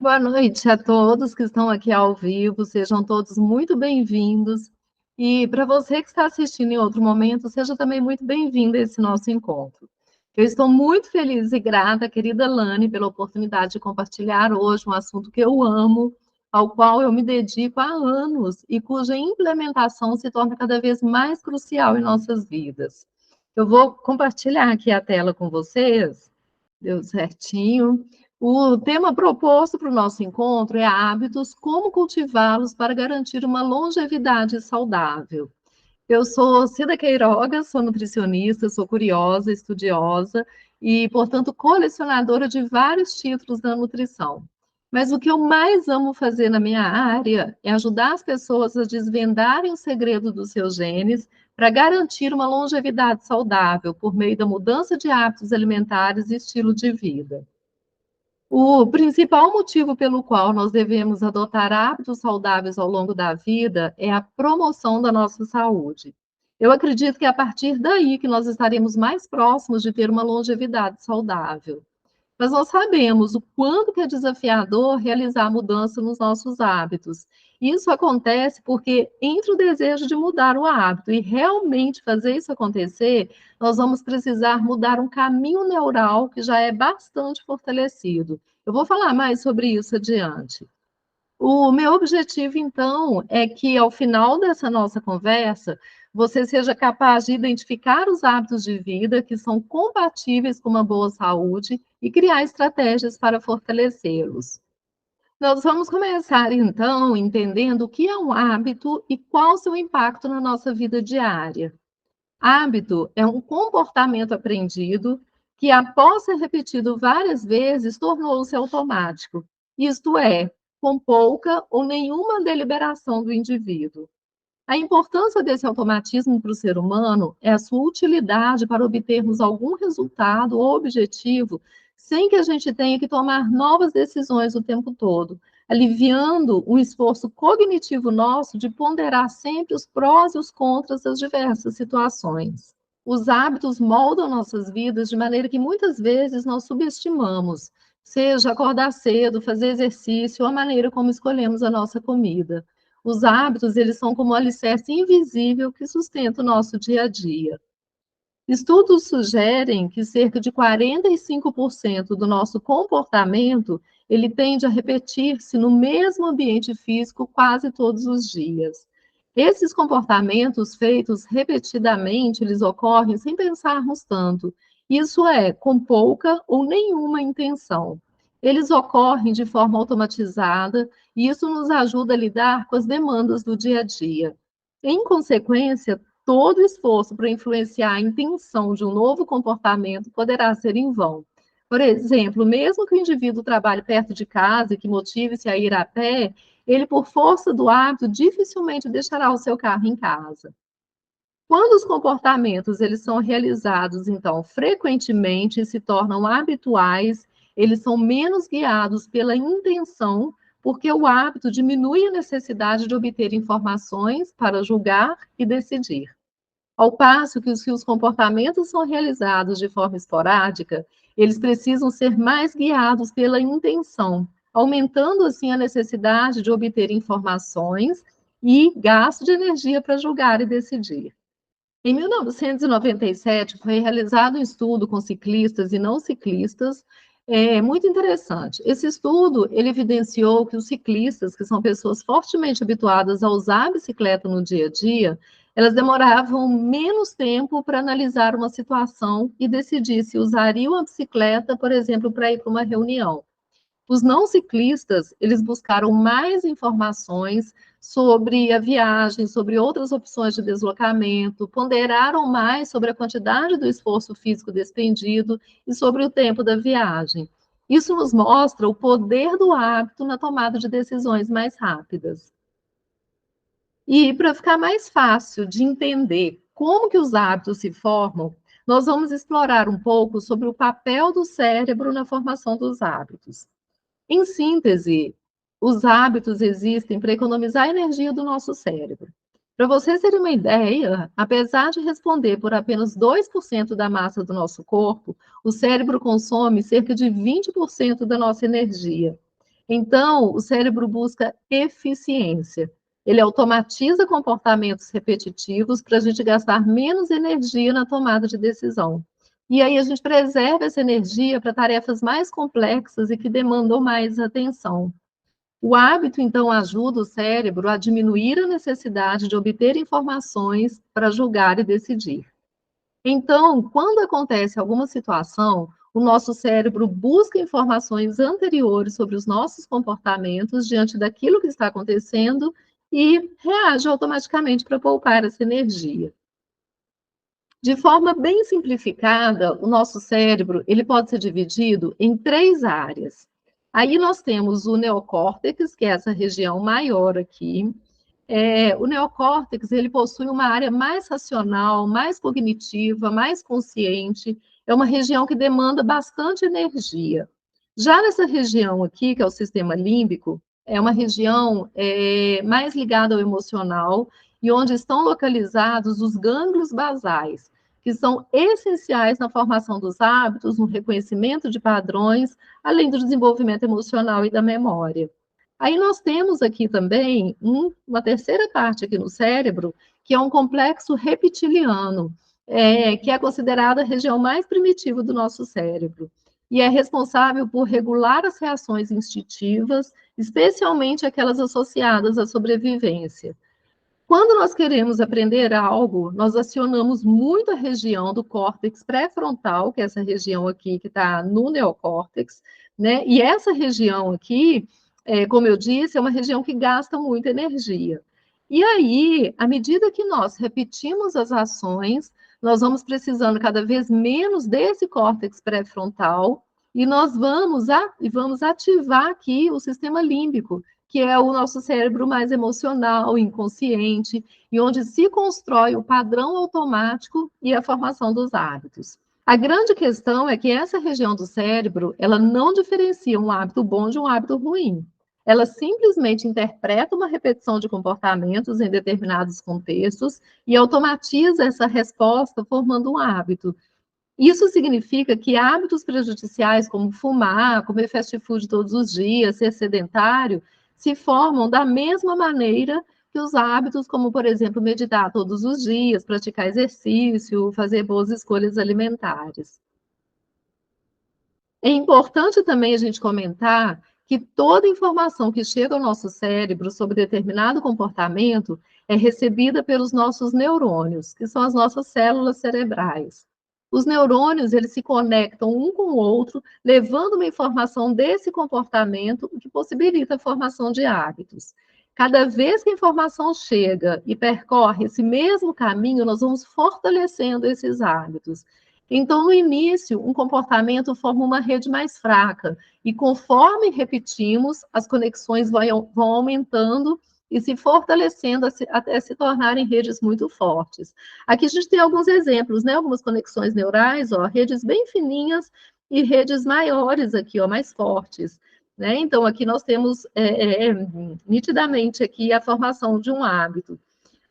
Boa noite a todos que estão aqui ao vivo, sejam todos muito bem-vindos. E para você que está assistindo em outro momento, seja também muito bem-vindo a esse nosso encontro. Eu estou muito feliz e grata, querida Lani, pela oportunidade de compartilhar hoje um assunto que eu amo, ao qual eu me dedico há anos e cuja implementação se torna cada vez mais crucial em nossas vidas. Eu vou compartilhar aqui a tela com vocês, deu certinho. O tema proposto para o nosso encontro é hábitos, como cultivá-los para garantir uma longevidade saudável. Eu sou Cida Queiroga, sou nutricionista, sou curiosa, estudiosa e, portanto, colecionadora de vários títulos da nutrição. Mas o que eu mais amo fazer na minha área é ajudar as pessoas a desvendarem o segredo dos seus genes para garantir uma longevidade saudável por meio da mudança de hábitos alimentares e estilo de vida. O principal motivo pelo qual nós devemos adotar hábitos saudáveis ao longo da vida é a promoção da nossa saúde. Eu acredito que é a partir daí que nós estaremos mais próximos de ter uma longevidade saudável. Mas nós sabemos o quanto que é desafiador realizar mudança nos nossos hábitos. Isso acontece porque, entre o desejo de mudar o hábito e realmente fazer isso acontecer, nós vamos precisar mudar um caminho neural que já é bastante fortalecido. Eu vou falar mais sobre isso adiante. O meu objetivo, então, é que ao final dessa nossa conversa, você seja capaz de identificar os hábitos de vida que são compatíveis com uma boa saúde e criar estratégias para fortalecê-los. Nós vamos começar, então, entendendo o que é um hábito e qual o seu impacto na nossa vida diária. Hábito é um comportamento aprendido que, após ser repetido várias vezes, tornou-se automático. Isto é, com pouca ou nenhuma deliberação do indivíduo. A importância desse automatismo para o ser humano é a sua utilidade para obtermos algum resultado ou objetivo sem que a gente tenha que tomar novas decisões o tempo todo, aliviando o esforço cognitivo nosso de ponderar sempre os prós e os contras das diversas situações. Os hábitos moldam nossas vidas de maneira que muitas vezes nós subestimamos, seja acordar cedo, fazer exercício, ou a maneira como escolhemos a nossa comida. Os hábitos, eles são como um alicerce invisível que sustenta o nosso dia a dia. Estudos sugerem que cerca de 45% do nosso comportamento, ele tende a repetir-se no mesmo ambiente físico quase todos os dias. Esses comportamentos feitos repetidamente, eles ocorrem sem pensarmos tanto. Isso é, com pouca ou nenhuma intenção. Eles ocorrem de forma automatizada e isso nos ajuda a lidar com as demandas do dia a dia. Em consequência, todo esforço para influenciar a intenção de um novo comportamento poderá ser em vão. Por exemplo, mesmo que o indivíduo trabalhe perto de casa e que motive-se a ir a pé, ele, por força do hábito, dificilmente deixará o seu carro em casa. Quando os comportamentos eles são realizados, então, frequentemente e se tornam habituais, eles são menos guiados pela intenção, porque o hábito diminui a necessidade de obter informações para julgar e decidir. Ao passo que os comportamentos são realizados de forma esporádica, eles precisam ser mais guiados pela intenção, aumentando assim a necessidade de obter informações e gasto de energia para julgar e decidir. Em 1997, foi realizado um estudo com ciclistas e não ciclistas, muito interessante. Esse estudo, ele evidenciou que os ciclistas, que são pessoas fortemente habituadas a usar a bicicleta no dia a dia, elas demoravam menos tempo para analisar uma situação e decidir se usariam a bicicleta, por exemplo, para ir para uma reunião. Os não ciclistas, eles buscaram mais informações sobre a viagem, sobre outras opções de deslocamento, ponderaram mais sobre a quantidade do esforço físico despendido e sobre o tempo da viagem. Isso nos mostra o poder do hábito na tomada de decisões mais rápidas. E para ficar mais fácil de entender como que os hábitos se formam, nós vamos explorar um pouco sobre o papel do cérebro na formação dos hábitos. Em síntese, os hábitos existem para economizar a energia do nosso cérebro. Para vocês terem uma ideia, apesar de responder por apenas 2% da massa do nosso corpo, o cérebro consome cerca de 20% da nossa energia. Então, o cérebro busca eficiência. Ele automatiza comportamentos repetitivos para a gente gastar menos energia na tomada de decisão. E aí a gente preserva essa energia para tarefas mais complexas e que demandam mais atenção. O hábito, então, ajuda o cérebro a diminuir a necessidade de obter informações para julgar e decidir. Então, quando acontece alguma situação, o nosso cérebro busca informações anteriores sobre os nossos comportamentos diante daquilo que está acontecendo e reage automaticamente para poupar essa energia. De forma bem simplificada, o nosso cérebro ele pode ser dividido em 3 áreas. Aí nós temos o neocórtex, que é essa região maior aqui. O neocórtex ele possui uma área mais racional, mais cognitiva, mais consciente. É uma região que demanda bastante energia. Já nessa região aqui, que é o sistema límbico, é uma região mais ligada ao emocional e onde estão localizados os gânglios basais, que são essenciais na formação dos hábitos, no reconhecimento de padrões, além do desenvolvimento emocional e da memória. Aí nós temos aqui também uma terceira parte aqui no cérebro, que é um complexo reptiliano, que é considerada a região mais primitiva do nosso cérebro. E é responsável por regular as reações instintivas, especialmente aquelas associadas à sobrevivência. Quando nós queremos aprender algo, nós acionamos muito a região do córtex pré-frontal, que é essa região aqui que está no neocórtex, né? E essa região aqui, como eu disse, é uma região que gasta muita energia. E aí, à medida que nós repetimos as ações, nós vamos precisando cada vez menos desse córtex pré-frontal e nós vamos ativar aqui o sistema límbico, que é o nosso cérebro mais emocional, inconsciente, e onde se constrói o padrão automático e a formação dos hábitos. A grande questão é que essa região do cérebro, ela não diferencia um hábito bom de um hábito ruim. Ela simplesmente interpreta uma repetição de comportamentos em determinados contextos e automatiza essa resposta formando um hábito. Isso significa que hábitos prejudiciais, como fumar, comer fast food todos os dias, ser sedentário, se formam da mesma maneira que os hábitos, como, por exemplo, meditar todos os dias, praticar exercício, fazer boas escolhas alimentares. É importante também a gente comentar que toda informação que chega ao nosso cérebro sobre determinado comportamento é recebida pelos nossos neurônios, que são as nossas células cerebrais. Os neurônios, eles se conectam um com o outro, levando uma informação desse comportamento, o que possibilita a formação de hábitos. Cada vez que a informação chega e percorre esse mesmo caminho, nós vamos fortalecendo esses hábitos. Então, no início, um comportamento forma uma rede mais fraca, e conforme repetimos, as conexões vão aumentando e se fortalecendo até se tornarem redes muito fortes. Aqui a gente tem alguns exemplos, né? Algumas conexões neurais, ó, redes bem fininhas e redes maiores aqui, ó, mais fortes. Né? Então, aqui nós temos nitidamente aqui a formação de um hábito.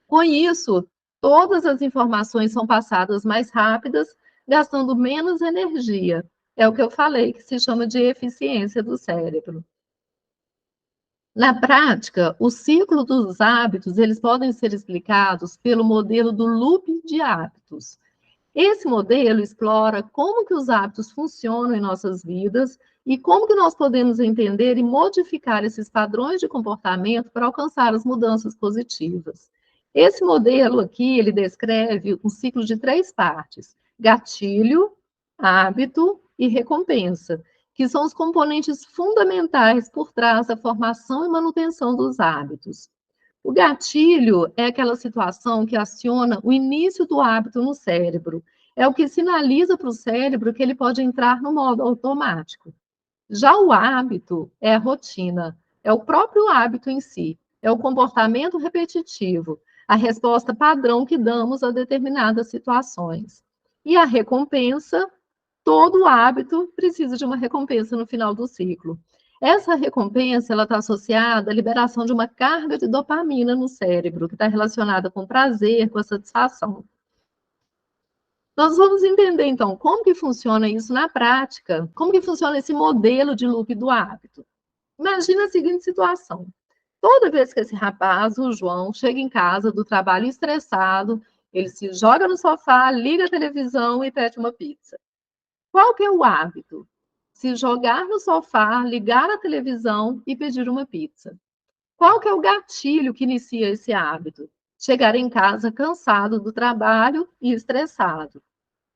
Com isso, todas as informações são passadas mais rápidas, gastando menos energia. É o que eu falei, que se chama de eficiência do cérebro. Na prática, o ciclo dos hábitos, eles podem ser explicados pelo modelo do loop de hábitos. Esse modelo explora como que os hábitos funcionam em nossas vidas e como que nós podemos entender e modificar esses padrões de comportamento para alcançar as mudanças positivas. Esse modelo aqui, ele descreve um ciclo de 3 partes: gatilho, hábito e recompensa, que são os componentes fundamentais por trás da formação e manutenção dos hábitos. O gatilho é aquela situação que aciona o início do hábito no cérebro. É o que sinaliza para o cérebro que ele pode entrar no modo automático. Já o hábito é a rotina, é o próprio hábito em si, é o comportamento repetitivo, a resposta padrão que damos a determinadas situações. E a recompensa, todo hábito precisa de uma recompensa no final do ciclo. Essa recompensa ela está associada à liberação de uma carga de dopamina no cérebro, que está relacionada com prazer, com a satisfação. Nós vamos entender, então, como que funciona isso na prática, como que funciona esse modelo de loop do hábito. Imagina a seguinte situação. Toda vez que esse rapaz, o João, chega em casa do trabalho estressado, ele se joga no sofá, liga a televisão e pede uma pizza. Qual que é o hábito? Se jogar no sofá, ligar a televisão e pedir uma pizza. Qual que é o gatilho que inicia esse hábito? Chegar em casa cansado do trabalho e estressado.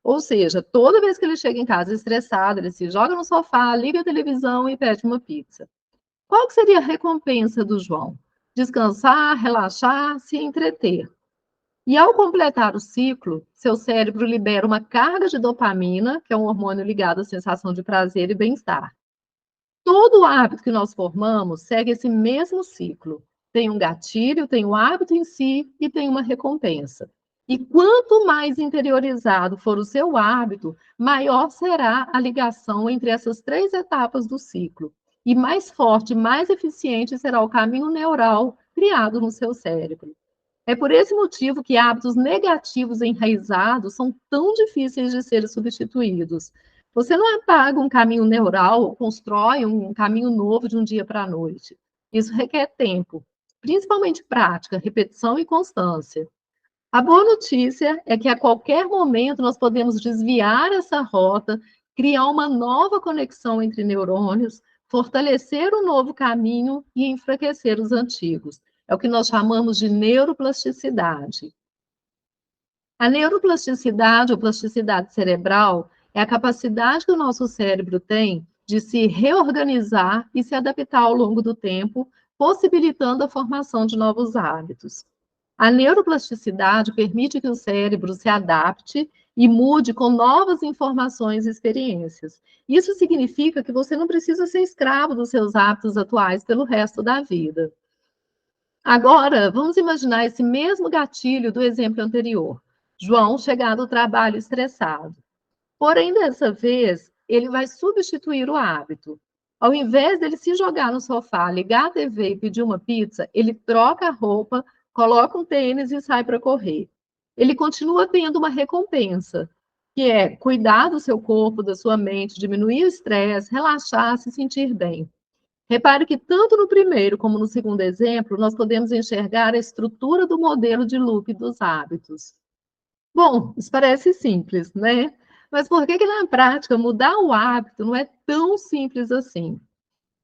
Ou seja, toda vez que ele chega em casa estressado, ele se joga no sofá, liga a televisão e pede uma pizza. Qual que seria a recompensa do João? Descansar, relaxar, se entreter. E ao completar o ciclo, seu cérebro libera uma carga de dopamina, que é um hormônio ligado à sensação de prazer e bem-estar. Todo hábito que nós formamos segue esse mesmo ciclo. Tem um gatilho, tem o hábito em si e tem uma recompensa. E quanto mais interiorizado for o seu hábito, maior será a ligação entre essas três etapas do ciclo. E mais forte, mais eficiente será o caminho neural criado no seu cérebro. É por esse motivo que hábitos negativos enraizados são tão difíceis de serem substituídos. Você não apaga um caminho neural ou constrói um caminho novo de um dia para a noite. Isso requer tempo, principalmente prática, repetição e constância. A boa notícia é que a qualquer momento nós podemos desviar essa rota, criar uma nova conexão entre neurônios, fortalecer um novo caminho e enfraquecer os antigos. É o que nós chamamos de neuroplasticidade. A neuroplasticidade ou plasticidade cerebral é a capacidade que o nosso cérebro tem de se reorganizar e se adaptar ao longo do tempo, possibilitando a formação de novos hábitos. A neuroplasticidade permite que o cérebro se adapte e mude com novas informações e experiências. Isso significa que você não precisa ser escravo dos seus hábitos atuais pelo resto da vida. Agora, vamos imaginar esse mesmo gatilho do exemplo anterior. João chegar do trabalho estressado. Porém, dessa vez, ele vai substituir o hábito. Ao invés dele se jogar no sofá, ligar a TV e pedir uma pizza, ele troca a roupa, coloca um tênis e sai para correr. Ele continua tendo uma recompensa, que é cuidar do seu corpo, da sua mente, diminuir o estresse, relaxar, se sentir bem. Repare que tanto no primeiro como no segundo exemplo, nós podemos enxergar a estrutura do modelo de loop dos hábitos. Bom, isso parece simples, né? Mas por que na prática mudar o hábito não é tão simples assim?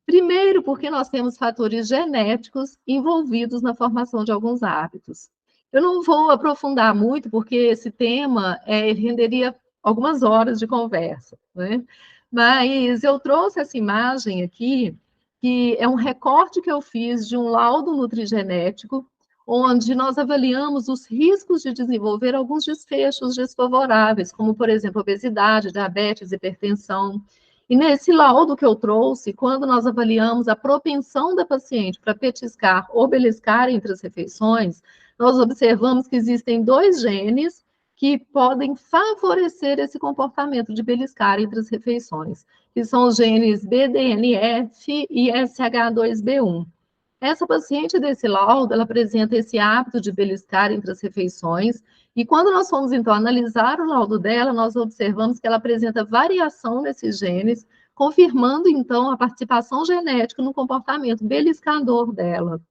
Primeiro, porque nós temos fatores genéticos envolvidos na formação de alguns hábitos. Eu não vou aprofundar muito, porque esse tema renderia algumas horas de conversa, né? Mas eu trouxe essa imagem aqui, que é um recorte que eu fiz de um laudo nutrigenético, onde nós avaliamos os riscos de desenvolver alguns desfechos desfavoráveis, como, por exemplo, obesidade, diabetes, hipertensão. E nesse laudo que eu trouxe, quando nós avaliamos a propensão da paciente para petiscar ou beliscar entre as refeições, nós observamos que existem dois genes que podem favorecer esse comportamento de beliscar entre as refeições, que são os genes BDNF e SH2B1. Essa paciente desse laudo, ela apresenta esse hábito de beliscar entre as refeições, e quando nós fomos, então, analisar o laudo dela, nós observamos que ela apresenta variação nesses genes, confirmando, então, a participação genética no comportamento beliscador dela.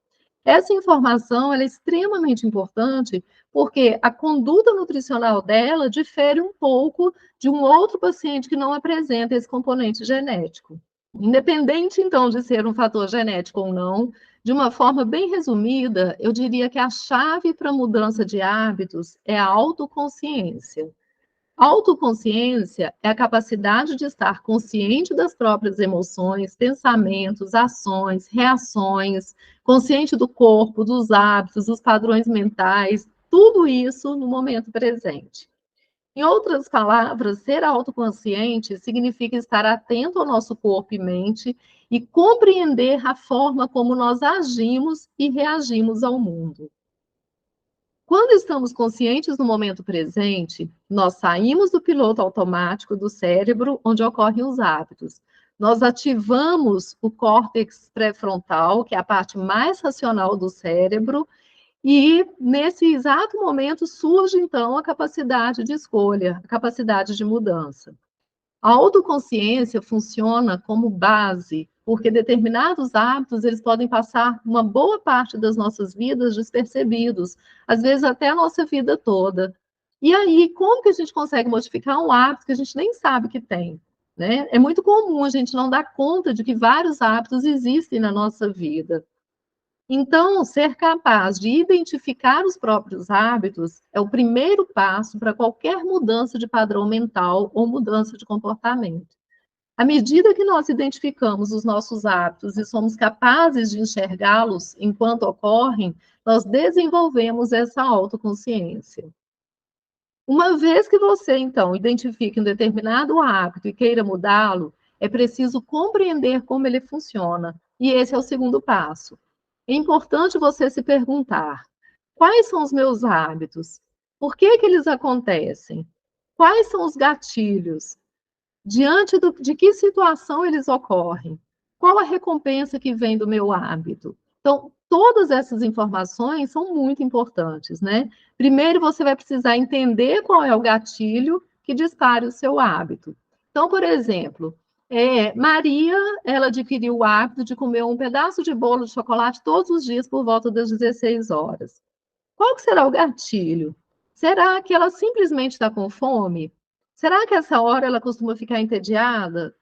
Essa informação ela é extremamente importante, porque a conduta nutricional dela difere um pouco de um outro paciente que não apresenta esse componente genético. Independente, então, de ser um fator genético ou não, de uma forma bem resumida, eu diria que a chave para a mudança de hábitos é a autoconsciência. Autoconsciência é a capacidade de estar consciente das próprias emoções, pensamentos, ações, reações, consciente do corpo, dos hábitos, dos padrões mentais, tudo isso no momento presente. Em outras palavras, ser autoconsciente significa estar atento ao nosso corpo e mente e compreender a forma como nós agimos e reagimos ao mundo. Quando estamos conscientes no momento presente, nós saímos do piloto automático do cérebro, onde ocorrem os hábitos. Nós ativamos o córtex pré-frontal, que é a parte mais racional do cérebro, e nesse exato momento surge, então, a capacidade de escolha, a capacidade de mudança. A autoconsciência funciona como base, porque determinados hábitos, eles podem passar uma boa parte das nossas vidas despercebidos, às vezes até a nossa vida toda. E aí, como que a gente consegue modificar um hábito que a gente nem sabe que tem? Né? É muito comum a gente não dar conta de que vários hábitos existem na nossa vida. Então, ser capaz de identificar os próprios hábitos é o primeiro passo para qualquer mudança de padrão mental ou mudança de comportamento. À medida que nós identificamos os nossos hábitos e somos capazes de enxergá-los enquanto ocorrem, nós desenvolvemos essa autoconsciência. Uma vez que você, então, identifique um determinado hábito e queira mudá-lo, é preciso compreender como ele funciona. E esse é o segundo passo. É importante você se perguntar: quais são os meus hábitos? Por que que eles acontecem? Quais são os gatilhos? Diante de que situação eles ocorrem? Qual a recompensa que vem do meu hábito? Então, todas essas informações são muito importantes, né? Primeiro, você vai precisar entender qual é o gatilho que dispara o seu hábito. Então, por exemplo, Maria, ela adquiriu o hábito de comer um pedaço de bolo de chocolate todos os dias por volta das 16 horas. Qual que será o gatilho? Será que ela simplesmente está com fome? Será que essa hora ela costuma ficar entediada?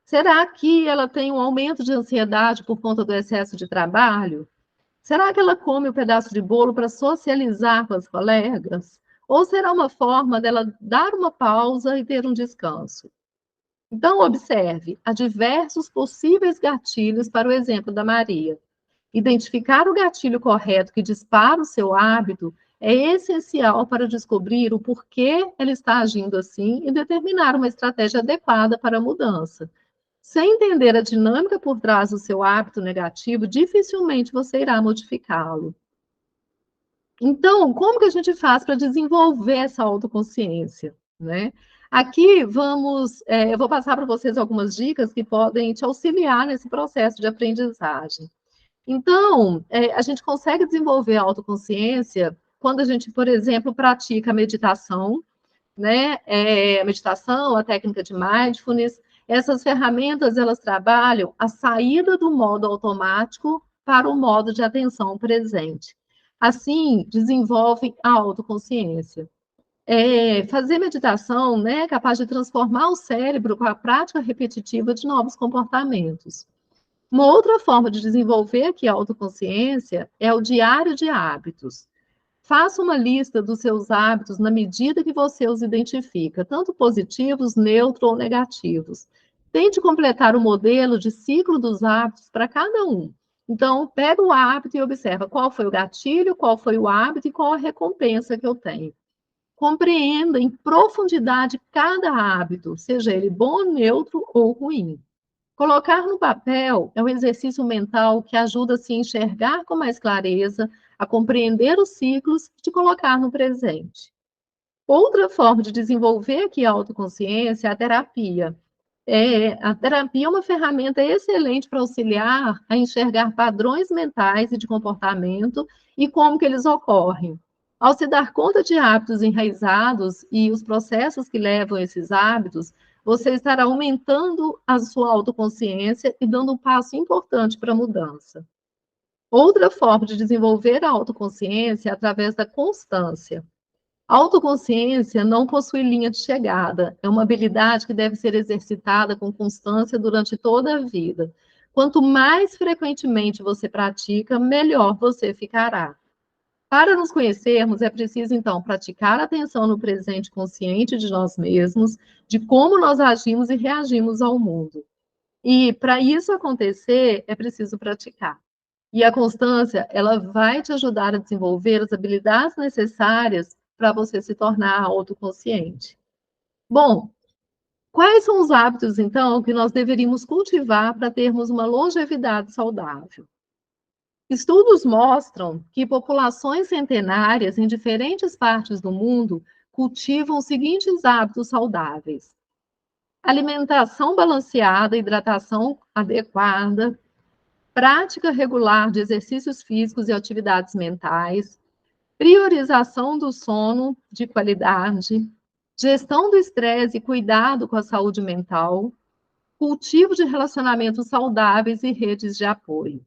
Será que ela tem um aumento de ansiedade por conta do excesso de trabalho? Será que ela come o pedaço de bolo para socializar com as colegas? Ou será uma forma dela dar uma pausa e ter um descanso? Então, observe, há diversos possíveis gatilhos para o exemplo da Maria. Identificar o gatilho correto que dispara o seu hábito é essencial para descobrir o porquê ela está agindo assim e determinar uma estratégia adequada para a mudança. Sem entender a dinâmica por trás do seu hábito negativo, dificilmente você irá modificá-lo. Então, como que a gente faz para desenvolver essa autoconsciência, né? Aqui eu vou passar para vocês algumas dicas que podem te auxiliar nesse processo de aprendizagem. Então, a gente consegue desenvolver a autoconsciência quando a gente, por exemplo, pratica a meditação, né? A meditação, a técnica de mindfulness. Essas ferramentas, elas trabalham a saída do modo automático para o modo de atenção presente. Assim, desenvolvem a autoconsciência. Fazer meditação, né, é capaz de transformar o cérebro com a prática repetitiva de novos comportamentos. Uma outra forma de desenvolver aqui a autoconsciência é o diário de hábitos. Faça uma lista dos seus hábitos na medida que você os identifica, tanto positivos, neutros ou negativos. Tente completar o modelo de ciclo dos hábitos para cada um. Então, pega o hábito e observa qual foi o gatilho, qual foi o hábito e qual a recompensa que eu tenho. Compreenda em profundidade cada hábito, seja ele bom, neutro ou ruim. Colocar no papel é um exercício mental que ajuda a se enxergar com mais clareza, a compreender os ciclos e te colocar no presente. Outra forma de desenvolver aqui a autoconsciência é a terapia. A terapia é uma ferramenta excelente para auxiliar a enxergar padrões mentais e de comportamento e como que eles ocorrem. Ao se dar conta de hábitos enraizados e os processos que levam a esses hábitos, você estará aumentando a sua autoconsciência e dando um passo importante para a mudança. Outra forma de desenvolver a autoconsciência é através da constância. A autoconsciência não possui linha de chegada, é uma habilidade que deve ser exercitada com constância durante toda a vida. Quanto mais frequentemente você pratica, melhor você ficará. Para nos conhecermos, é preciso, então, praticar a atenção no presente consciente de nós mesmos, de como nós agimos e reagimos ao mundo. E, para isso acontecer, é preciso praticar. E a constância, ela vai te ajudar a desenvolver as habilidades necessárias para você se tornar autoconsciente. Bom, quais são os hábitos, então, que nós deveríamos cultivar para termos uma longevidade saudável? Estudos mostram que populações centenárias em diferentes partes do mundo cultivam os seguintes hábitos saudáveis: alimentação balanceada, hidratação adequada, prática regular de exercícios físicos e atividades mentais, priorização do sono de qualidade, gestão do estresse e cuidado com a saúde mental, cultivo de relacionamentos saudáveis e redes de apoio.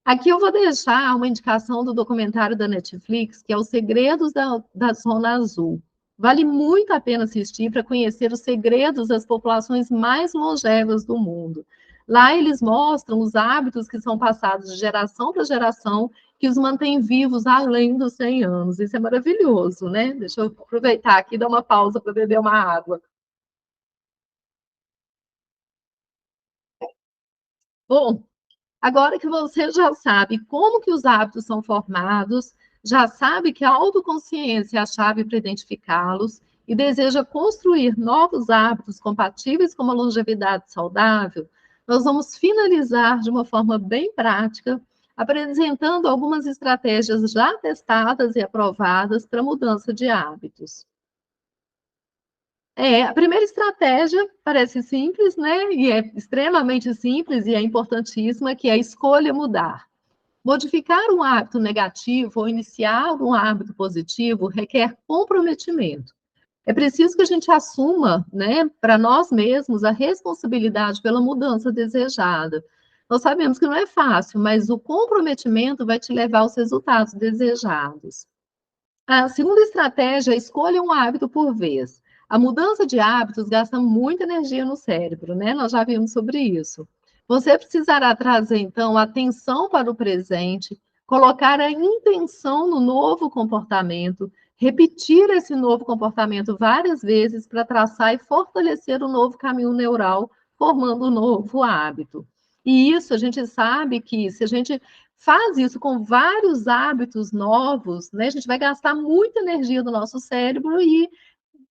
Aqui eu vou deixar uma indicação do documentário da Netflix, que é Os Segredos da Zona Azul. Vale muito a pena assistir para conhecer os segredos das populações mais longevas do mundo. Lá eles mostram os hábitos que são passados de geração para geração, que os mantém vivos além dos 100 anos. Isso é maravilhoso, né? Deixa eu aproveitar aqui e dar uma pausa para beber uma água. Bom, agora que você já sabe como que os hábitos são formados, já sabe que a autoconsciência é a chave para identificá-los e deseja construir novos hábitos compatíveis com uma longevidade saudável, nós vamos finalizar de uma forma bem prática, apresentando algumas estratégias já testadas e aprovadas para mudança de hábitos. A primeira estratégia parece simples, né? E é extremamente simples e é importantíssima, que é a escolha mudar. Modificar um hábito negativo ou iniciar um hábito positivo requer comprometimento. É preciso que a gente assuma, né, para nós mesmos, a responsabilidade pela mudança desejada. Nós sabemos que não é fácil, mas o comprometimento vai te levar aos resultados desejados. A segunda estratégia é escolha um hábito por vez. A mudança de hábitos gasta muita energia no cérebro, né? Nós já vimos sobre isso. Você precisará trazer, então, atenção para o presente, colocar a intenção no novo comportamento, repetir esse novo comportamento várias vezes para traçar e fortalecer o novo caminho neural, formando um novo hábito. E isso a gente sabe que se a gente faz isso com vários hábitos novos, né, a gente vai gastar muita energia do nosso cérebro e,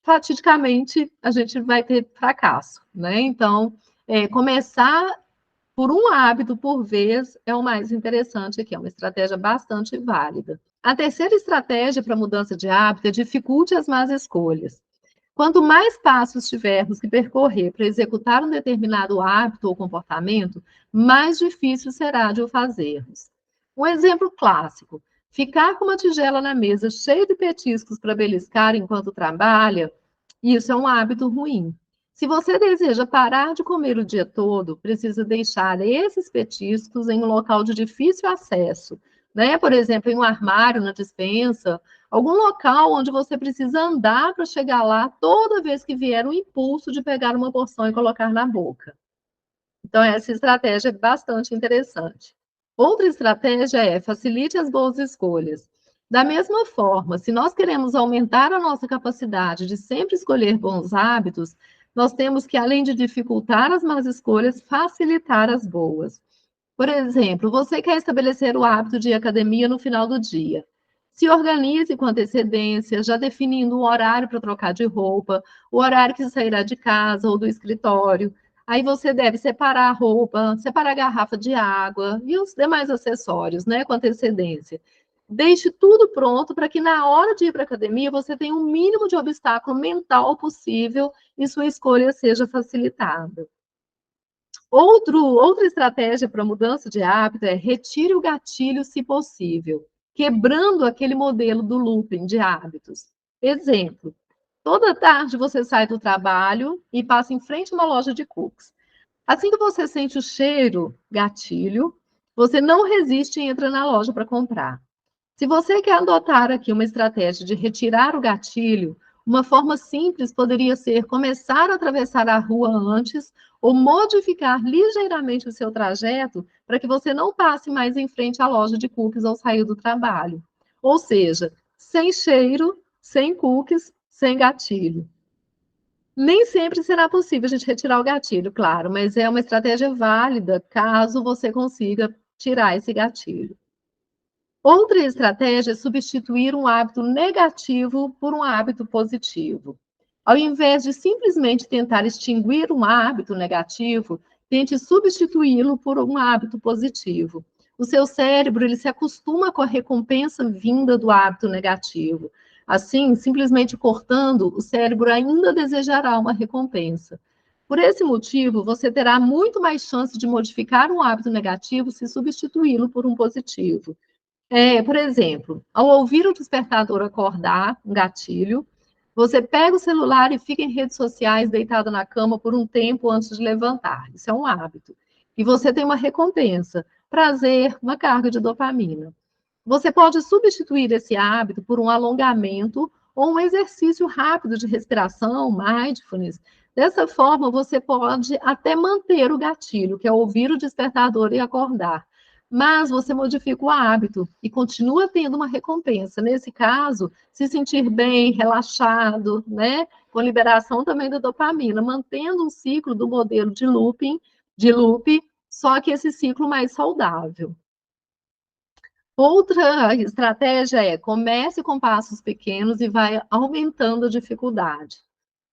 fatidicamente, a gente vai ter fracasso, né? Então, começar por um hábito por vez é o mais interessante aqui, é uma estratégia bastante válida. A terceira estratégia para mudança de hábito é dificulte as más escolhas. Quanto mais passos tivermos que percorrer para executar um determinado hábito ou comportamento, mais difícil será de o fazermos. Um exemplo clássico: ficar com uma tigela na mesa cheia de petiscos para beliscar enquanto trabalha, isso é um hábito ruim. Se você deseja parar de comer o dia todo, precisa deixar esses petiscos em um local de difícil acesso, né? Por exemplo, em um armário, na despensa, algum local onde você precisa andar para chegar lá toda vez que vier o impulso de pegar uma porção e colocar na boca. Então, essa estratégia é bastante interessante. Outra estratégia é facilite as boas escolhas. Da mesma forma, se nós queremos aumentar a nossa capacidade de sempre escolher bons hábitos, nós temos que, além de dificultar as más escolhas, facilitar as boas. Por exemplo, você quer estabelecer o hábito de ir à academia no final do dia. Se organize com antecedência, já definindo um horário para trocar de roupa, o horário que sairá de casa ou do escritório. Aí você deve separar a roupa, separar a garrafa de água e os demais acessórios, né, com antecedência. Deixe tudo pronto para que na hora de ir para a academia você tenha um mínimo de obstáculo mental possível e sua escolha seja facilitada. Outra estratégia para mudança de hábito é retire o gatilho se possível, quebrando aquele modelo do looping de hábitos. Exemplo, toda tarde você sai do trabalho e passa em frente a uma loja de cookies. Assim que você sente o cheiro, gatilho, você não resiste e entra na loja para comprar. Se você quer adotar aqui uma estratégia de retirar o gatilho, uma forma simples poderia ser começar a atravessar a rua antes ou modificar ligeiramente o seu trajeto para que você não passe mais em frente à loja de cookies ao sair do trabalho. Ou seja, sem cheiro, sem cookies, sem gatilho. Nem sempre será possível a gente retirar o gatilho, claro, mas é uma estratégia válida caso você consiga tirar esse gatilho. Outra estratégia é substituir um hábito negativo por um hábito positivo. Ao invés de simplesmente tentar extinguir um hábito negativo, tente substituí-lo por um hábito positivo. O seu cérebro ele se acostuma com a recompensa vinda do hábito negativo. Assim, simplesmente cortando, o cérebro ainda desejará uma recompensa. Por esse motivo, você terá muito mais chance de modificar um hábito negativo se substituí-lo por um positivo. Por exemplo, ao ouvir o despertador acordar, um gatilho, Você pega o celular e fica em redes sociais deitado na cama por um tempo antes de levantar. Isso é um hábito. E você tem uma recompensa, prazer, uma carga de dopamina. Você pode substituir esse hábito por um alongamento ou um exercício rápido de respiração, mindfulness. Dessa forma, você pode até manter o gatilho, que é ouvir o despertador e acordar. Mas você modifica o hábito e continua tendo uma recompensa. Nesse caso, se sentir bem, relaxado, né? Com liberação também da dopamina, mantendo um ciclo do modelo de loop, só que esse ciclo mais saudável. Outra estratégia é comece com passos pequenos e vai aumentando a dificuldade.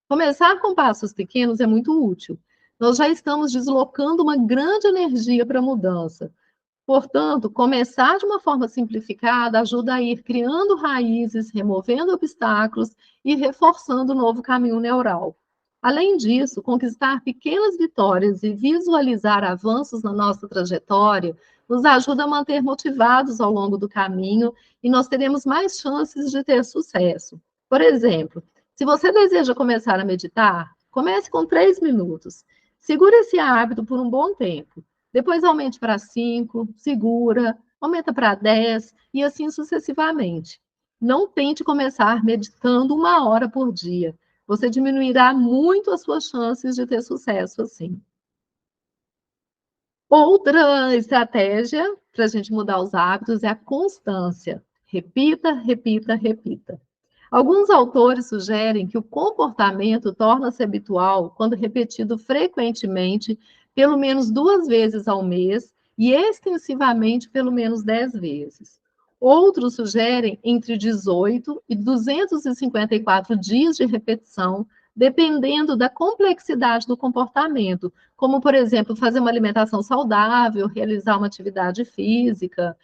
Começar com passos pequenos é muito útil. Nós já estamos deslocando uma grande energia para a mudança. Portanto, começar de uma forma simplificada ajuda a ir criando raízes, removendo obstáculos e reforçando o novo caminho neural. Além disso, conquistar pequenas vitórias e visualizar avanços na nossa trajetória nos ajuda a manter motivados ao longo do caminho e nós teremos mais chances de ter sucesso. Por exemplo, se você deseja começar a meditar, comece com 3 minutos. Segure esse hábito por um bom tempo. Depois aumente para 5, segura, aumenta para 10 e assim sucessivamente. Não tente começar meditando 1 hora por dia. Você diminuirá muito as suas chances de ter sucesso assim. Outra estratégia para a gente mudar os hábitos é a constância. Repita, repita, repita. Alguns autores sugerem que o comportamento torna-se habitual quando repetido frequentemente, pelo menos 2 vezes ao mês, e extensivamente pelo menos 10 vezes. Outros sugerem entre 18 e 254 dias de repetição, dependendo da complexidade do comportamento, como, por exemplo, fazer uma alimentação saudável, realizar uma atividade física.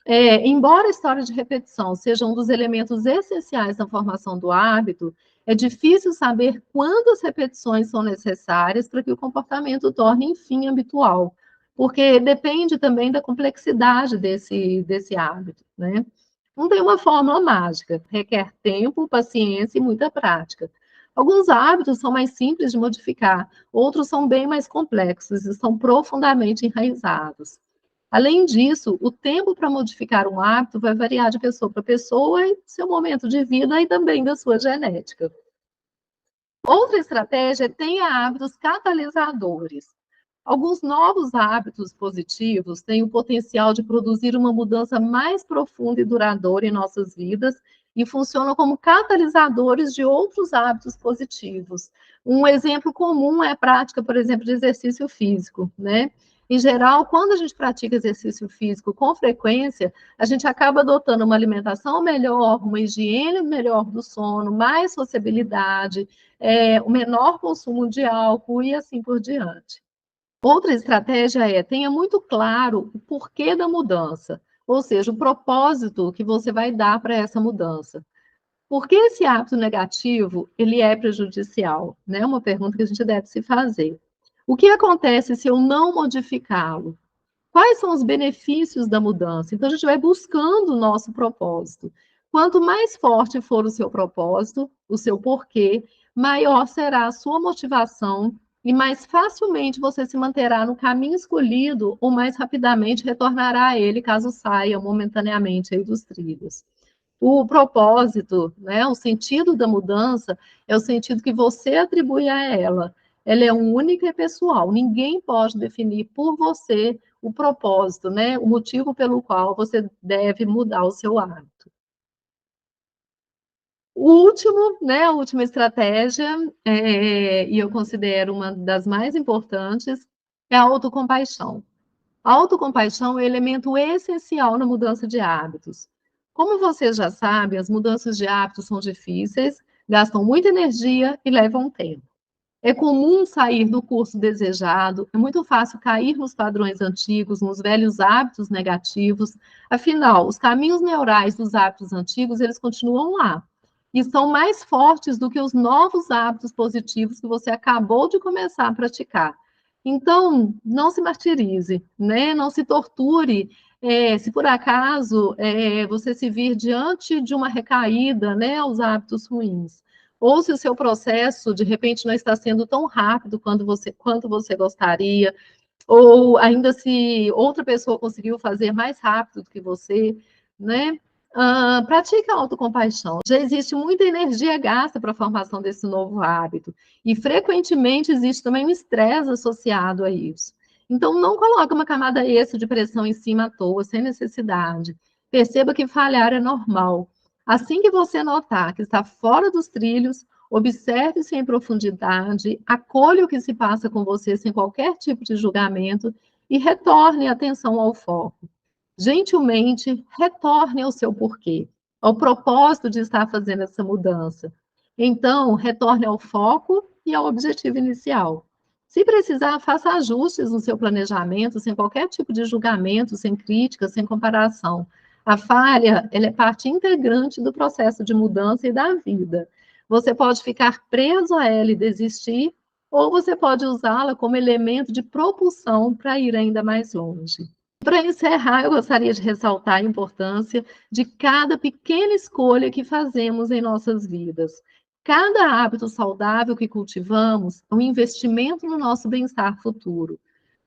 Embora a história de repetição seja um dos elementos essenciais na formação do hábito, é difícil saber quantas repetições são necessárias para que o comportamento torne, enfim, habitual, porque depende também da complexidade desse hábito, né? Não tem uma fórmula mágica, requer tempo, paciência e muita prática. Alguns hábitos são mais simples de modificar, outros são bem mais complexos e estão profundamente enraizados. Além disso, o tempo para modificar um hábito vai variar de pessoa para pessoa e seu momento de vida e também da sua genética. Outra estratégia é tenha hábitos catalisadores. Alguns novos hábitos positivos têm o potencial de produzir uma mudança mais profunda e duradoura em nossas vidas e funcionam como catalisadores de outros hábitos positivos. Um exemplo comum é a prática, por exemplo, de exercício físico, né? Em geral, quando a gente pratica exercício físico com frequência, a gente acaba adotando uma alimentação melhor, uma higiene melhor do sono, mais sociabilidade, o menor consumo de álcool e assim por diante. Outra estratégia é tenha muito claro o porquê da mudança, ou seja, o propósito que você vai dar para essa mudança. Por que esse hábito negativo ele é prejudicial? Né? Uma pergunta que a gente deve se fazer. O que acontece se eu não modificá-lo? Quais são os benefícios da mudança? Então, a gente vai buscando o nosso propósito. Quanto mais forte for o seu propósito, o seu porquê, maior será a sua motivação e mais facilmente você se manterá no caminho escolhido ou mais rapidamente retornará a ele caso saia momentaneamente aí dos trilhos. O propósito, né, o sentido da mudança é o sentido que você atribui a ela. Ela é única e pessoal. Ninguém pode definir por você o propósito, né, o motivo pelo qual você deve mudar o seu hábito. O último, né, a última estratégia, e eu considero uma das mais importantes, é a autocompaixão. A autocompaixão é um elemento essencial na mudança de hábitos. Como você já sabe, as mudanças de hábitos são difíceis, gastam muita energia e levam tempo. É comum sair do curso desejado, é muito fácil cair nos padrões antigos, nos velhos hábitos negativos. Afinal, os caminhos neurais dos hábitos antigos, eles continuam lá. E são mais fortes do que os novos hábitos positivos que você acabou de começar a praticar. Então, não se martirize, né? Não se torture. Se por acaso você se vir diante de uma recaída, né, aos hábitos ruins. ou se o seu processo, de repente, não está sendo tão rápido quanto você gostaria, ou ainda se outra pessoa conseguiu fazer mais rápido do que você, né? Pratique a autocompaixão. Já existe muita energia gasta para a formação desse novo hábito, e frequentemente existe também um estresse associado a isso. Então, não coloque uma camada extra de pressão em cima à toa, sem necessidade. Perceba que falhar é normal. Assim que você notar que está fora dos trilhos, observe-se em profundidade, acolha o que se passa com você sem qualquer tipo de julgamento e retorne a atenção ao foco. Gentilmente, retorne ao seu porquê, ao propósito de estar fazendo essa mudança. Então, retorne ao foco e ao objetivo inicial. Se precisar, faça ajustes no seu planejamento, sem qualquer tipo de julgamento, sem crítica, sem comparação. A falha, ela é parte integrante do processo de mudança e da vida. Você pode ficar preso a ela e desistir, ou você pode usá-la como elemento de propulsão para ir ainda mais longe. Para encerrar, eu gostaria de ressaltar a importância de cada pequena escolha que fazemos em nossas vidas. Cada hábito saudável que cultivamos é um investimento no nosso bem-estar futuro.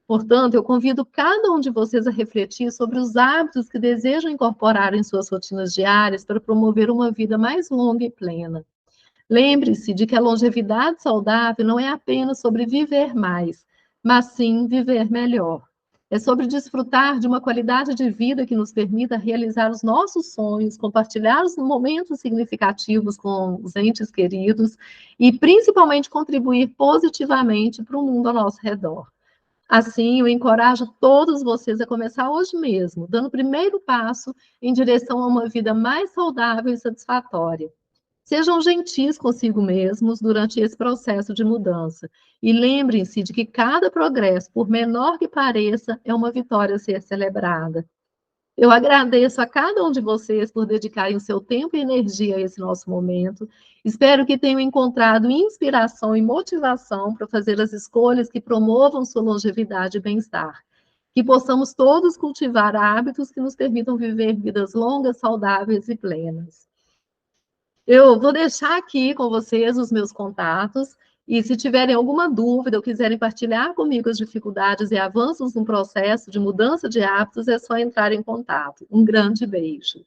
Portanto, eu convido cada um de vocês a refletir sobre os hábitos que desejam incorporar em suas rotinas diárias para promover uma vida mais longa e plena. Lembre-se de que a longevidade saudável não é apenas sobre viver mais, mas sim viver melhor. É sobre desfrutar de uma qualidade de vida que nos permita realizar os nossos sonhos, compartilhar os momentos significativos com os entes queridos e, principalmente, contribuir positivamente para o mundo ao nosso redor. Assim, eu encorajo todos vocês a começar hoje mesmo, dando o primeiro passo em direção a uma vida mais saudável e satisfatória. Sejam gentis consigo mesmos durante esse processo de mudança. E lembrem-se de que cada progresso, por menor que pareça, é uma vitória a ser celebrada. Eu agradeço a cada um de vocês por dedicarem o seu tempo e energia a esse nosso momento. Espero que tenham encontrado inspiração e motivação para fazer as escolhas que promovam sua longevidade e bem-estar. Que possamos todos cultivar hábitos que nos permitam viver vidas longas, saudáveis e plenas. Eu vou deixar aqui com vocês os meus contatos, e se tiverem alguma dúvida ou quiserem partilhar comigo as dificuldades e avanços no processo de mudança de hábitos, é só entrar em contato. Um grande beijo.